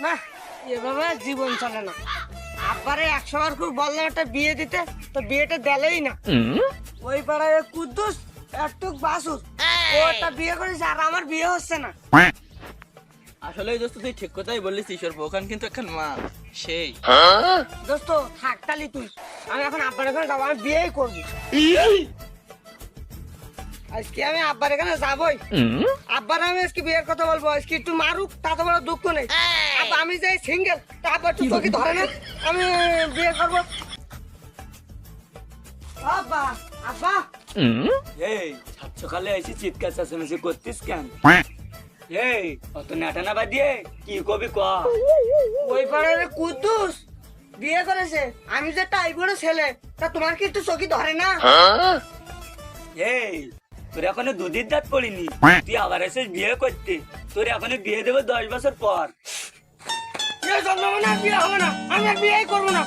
না, এভাবে আর জীবন চলে না। আব্বারে 100 বার করে বললাম একটা বিয়ে দিতে, তো বিয়েটা দিলেই না। ওই পাড়ায় কুদ্দুস একটুক বাসুর, ও একটা বিয়ে করেছে আর আমার বিয়ে হচ্ছে না। আসলে দোস্ত তুই ঠিক কথাই বললিস, ঈশ্বর ওখান কিন্তু এখন মা সেই দোস্ত থাক তালি তুই, আমি এখন আব্বার এখানে যাবো, আমি বিয়েই করবো। আজকে আমি আব্বার এখানে যাবোই। আব্বার আমি আজকে বিয়ের কথা বলবো, আজকে একটু মারুক, তাতে বড় দুঃখ নেই। আব্বা আমি যাই সিঙ্গেল, তা আব্বা একটু চোখে ধরে না, আমি বিয়ে করবো। আব্বা, আব্বা এই সাত সকালে এসে চিৎকার চেঁচামেচি করতিস কেন? এই অত নাটানা বাদিয়ে কি কবি ক? ওই পাড়ার কুদ্দুস বিয়ে করেছে, আমি যে টাইপের ছেলে, তা তোমার কি একটু চোখে ধরে না? এই তোর এখনো দুধের দাঁত পড়িনি, তুই আবার এসে বিয়ে করতে। তোর এখনো বিয়ে দেবো 10 বছর পর। বিয়ে জন্মাবো না, বিয়ে হবে না, আমি আর বিয়েই করবো না।